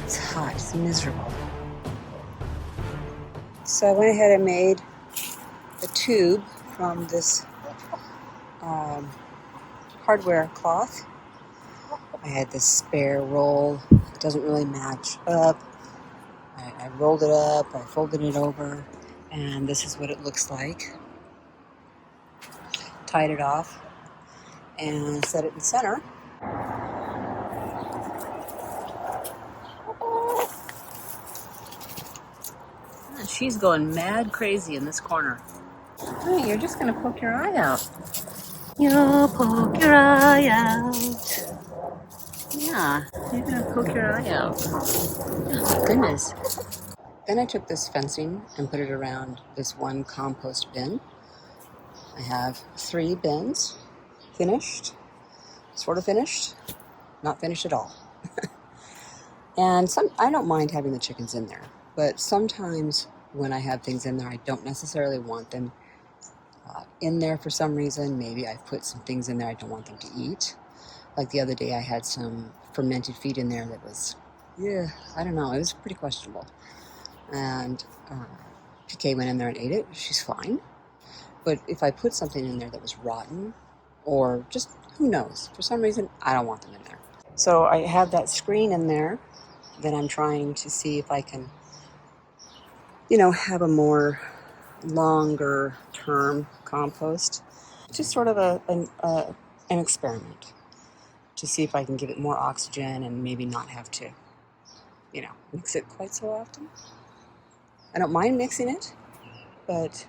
It's hot, it's miserable. So I went ahead and made a tube from this hardware cloth. I had this spare roll. It doesn't really match up. I rolled it up, I folded it over, and this is what it looks like. Tied it off and set it in the center. She's going mad crazy in this corner. Hey, you're just gonna poke your eye out. You'll poke your eye out. Yeah, you're gonna poke your eye out. Oh, my goodness. Then I took this fencing and put it around this one compost bin. I have 3 bins finished, sort of finished, not finished at all. And I don't mind having the chickens in there, but sometimes when I have things in there, I don't necessarily want them in there for some reason. Maybe I've put some things in there I don't want them to eat. Like the other day I had some fermented feed in there that was, I don't know, it was pretty questionable. And PK went in there and ate it. She's fine. But if I put something in there that was rotten, or just, who knows, for some reason, I don't want them in there. So I have that screen in there that I'm trying to see if I can, have a more longer term compost. Just sort of an experiment to see if I can give it more oxygen and maybe not have to, mix it quite so often. I don't mind mixing it, but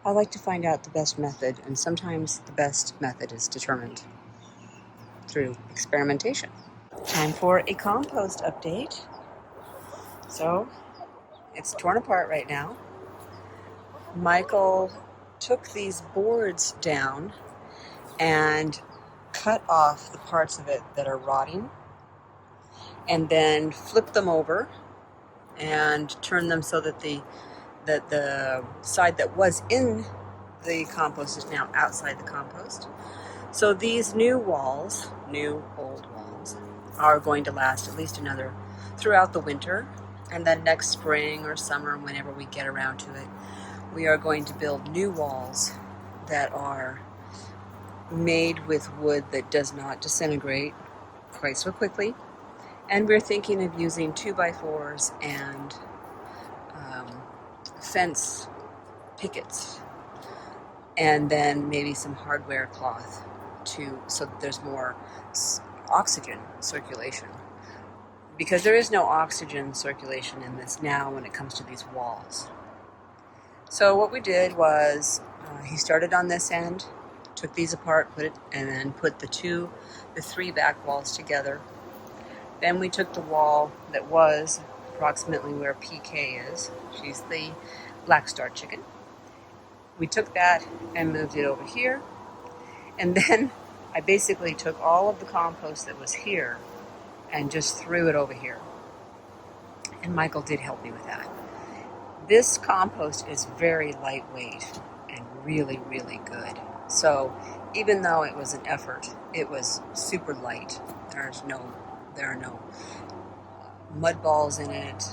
I like to find out the best method, and sometimes the best method is determined through experimentation. Time for a compost update. So, it's torn apart right now. Michael took these boards down and cut off the parts of it that are rotting, and then flipped them over and turned them so that the side that was in the compost is now outside the compost. So these new old walls, are going to last at least throughout the winter, and then next spring or summer, whenever we get around to it, we are going to build new walls that are made with wood that does not disintegrate quite so quickly. And we're thinking of using 2x4s and fence pickets, and then maybe some hardware cloth so that there's more oxygen circulation, because there is no oxygen circulation in this now when it comes to these walls. So what we did was he started on this end, took these apart, and then put the 3 back walls together. Then we took the wall that was approximately where PK is. She's the black star chicken. We took that and moved it over here. And then I basically took all of the compost that was here and just threw it over here. And Michael did help me with that. This compost is very lightweight and really, really good. So even though it was an effort, it was super light. There are no mud balls in it,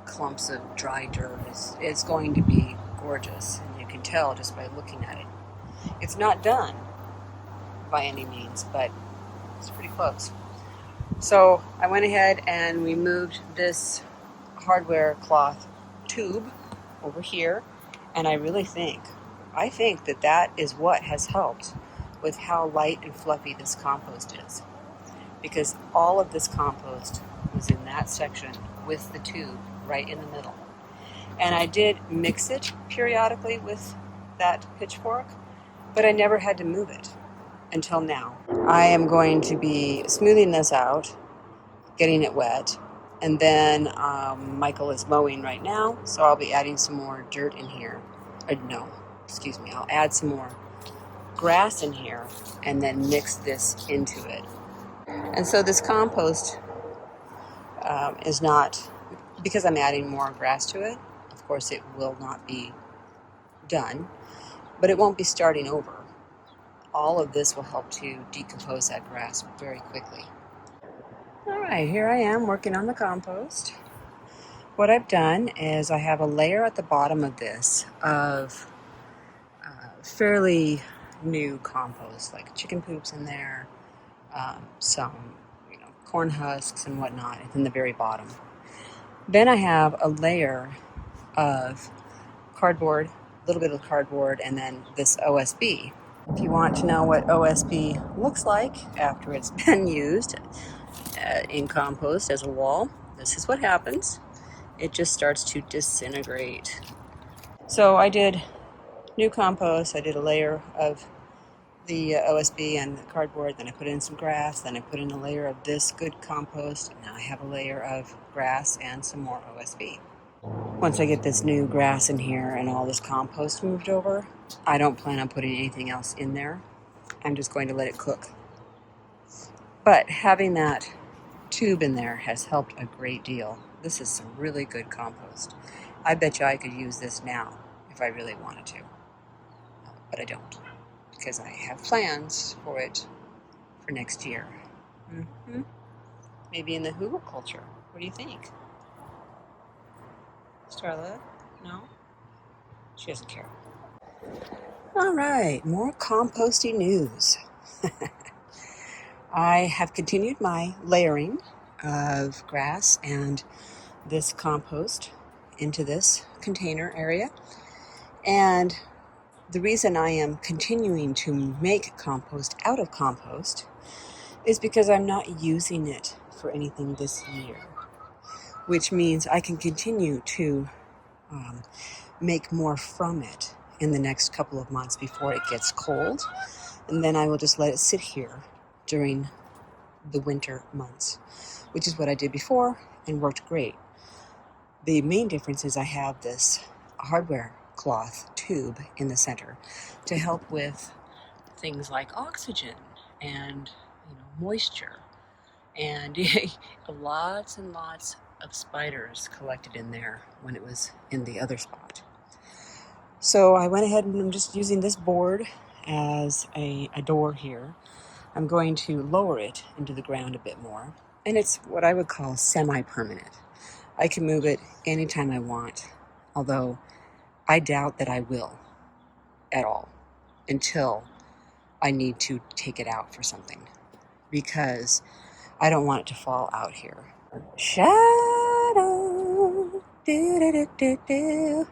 clumps of dry dirt. It's going to be gorgeous, and you can tell just by looking at it. It's not done by any means, but it's pretty close. So I went ahead and we moved this hardware cloth tube over here, and I think that is what has helped with how light and fluffy this compost is, because all of this compost was in that section with the tube right in the middle. And I did mix it periodically with that pitchfork, but I never had to move it until now. I am going to be smoothing this out, getting it wet, and then Michael is mowing right now, so I'll be adding some more dirt in here. I'll add some more grass in here and then mix this into it. And so this compost is not, because I'm adding more grass to it, of course it will not be done, but it won't be starting over. All of this will help to decompose that grass very quickly. All right, here I am working on the compost. What I've done is I have a layer at the bottom of this of fairly new compost, like chicken poops in there, some corn husks and whatnot. It's in the very bottom. Then I have a layer of cardboard, a little bit of cardboard, and then this OSB. If you want to know what OSB looks like after it's been used in compost as a wall, this is what happens. It just starts to disintegrate. So I did new compost. I did a layer of the OSB and the cardboard, then I put in some grass, then I put in a layer of this good compost, and now I have a layer of grass and some more OSB. Once I get this new grass in here and all this compost moved over, I don't plan on putting anything else in there. I'm just going to let it cook. But having that tube in there has helped a great deal. This is some really good compost. I bet you I could use this now if I really wanted to, but I don't, because I have plans for it for next year. Maybe in the hugelkultur. What do you think? Starla? No? She doesn't care. All right, more composting news. I have continued my layering of grass and this compost into this container area. And the reason I am continuing to make compost out of compost is because I'm not using it for anything this year, which means I can continue to make more from it in the next couple of months before it gets cold, and then I will just let it sit here during the winter months, which is what I did before and worked great. The main difference is I have this hardware cloth tube in the center to help with things like oxygen and moisture, and lots and lots of spiders collected in there when it was in the other spot. So I went ahead and I'm just using this board as a door here. I'm going to lower it into the ground a bit more, and it's what I would call semi-permanent. I can move it anytime I want, although I doubt that I will at all until I need to take it out for something, because I don't want it to fall out here. Shadow. Do.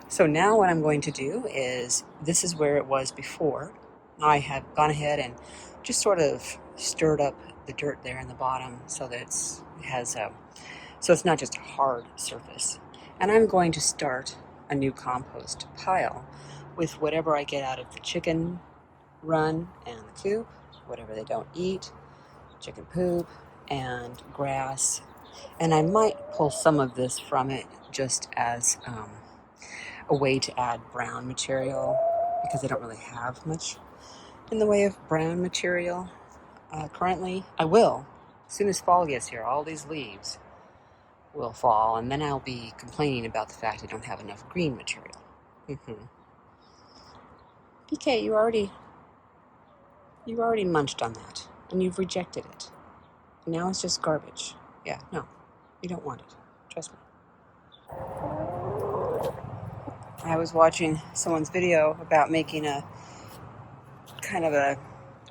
So now what I'm going to do is, this is where it was before. I have gone ahead and just sort of stirred up the dirt there in the bottom so that so it's not just a hard surface. And I'm going to start a new compost pile with whatever I get out of the chicken run and the coop, whatever they don't eat, chicken poop and grass. And I might pull some of this from it just as a way to add brown material, because I don't really have much in the way of brown material currently. I will. As soon as fall gets here, all these leaves will fall, and then I'll be complaining about the fact I don't have enough green material. PK, you already munched on that, and you've rejected it. And now it's just garbage. Yeah, no, you don't want it. Trust me. I was watching someone's video about making a kind of a,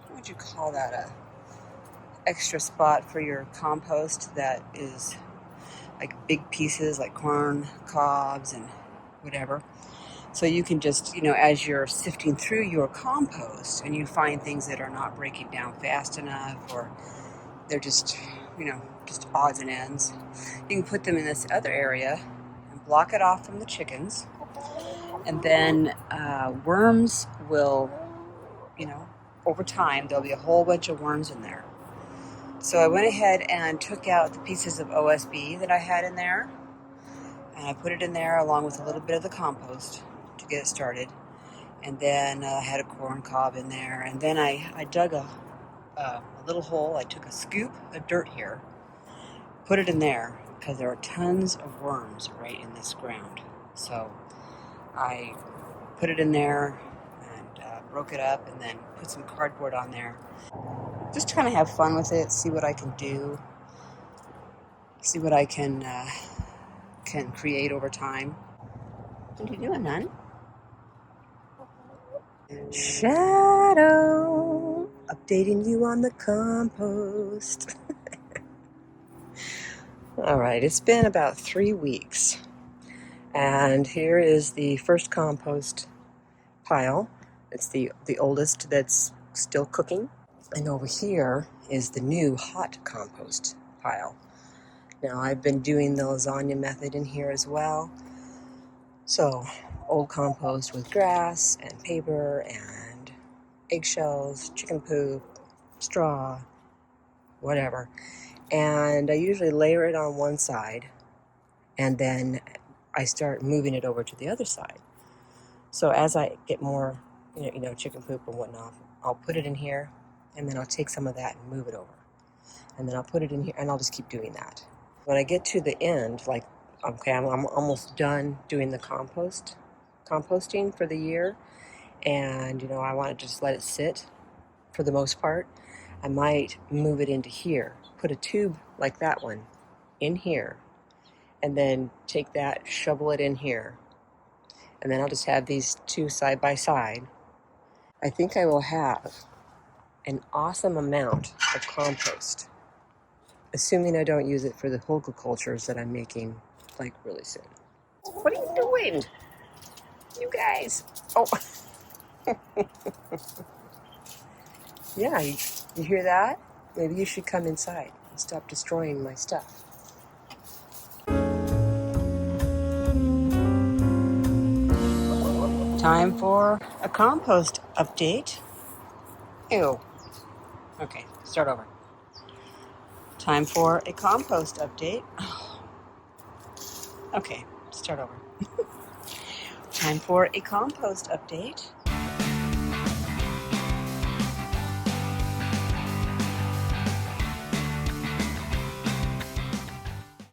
what would you call that, a extra spot for your compost that is like big pieces like corn cobs and whatever. So you can just, as you're sifting through your compost and you find things that are not breaking down fast enough, or they're just, just odds and ends, you can put them in this other area and block it off from the chickens. And then worms will, over time, there'll be a whole bunch of worms in there. So I went ahead and took out the pieces of OSB that I had in there, and I put it in there along with a little bit of the compost to get it started. And then I had a corn cob in there, and then I dug a little hole. I took a scoop of dirt here, put it in there, because there are tons of worms right in this ground. So I put it in there and broke it up and then put some cardboard on there. Just trying to have fun with it, see what I can do, see what I can create over time. What are you doing, hon? Shadow, updating you on the compost. All right, it's been about 3 weeks, and here is the first compost pile. It's the oldest that's still cooking, and over here is the new hot compost pile. Now I've been doing the lasagna method in here as well. So old compost with grass and paper and eggshells, chicken poop, straw, whatever. And I usually layer it on one side and then I start moving it over to the other side. So as I get more, chicken poop and whatnot, I'll put it in here and then I'll take some of that and move it over. And then I'll put it in here and I'll just keep doing that. When I get to the end, like, okay, I'm almost done doing the composting for the year, and I want to just let it sit for the most part. I might move it into here, put a tube like that one in here, and then take that, shovel it in here, and then I'll just have these two side by side. I think I will have an awesome amount of compost, assuming I don't use it for the horticultures that I'm making like really soon. What are you doing? You guys. Oh. Yeah, you hear that? Maybe you should come inside and stop destroying my stuff. Time for a compost update. Ew. Okay, start over. Time for a compost update. Okay, start over. Time for a compost update.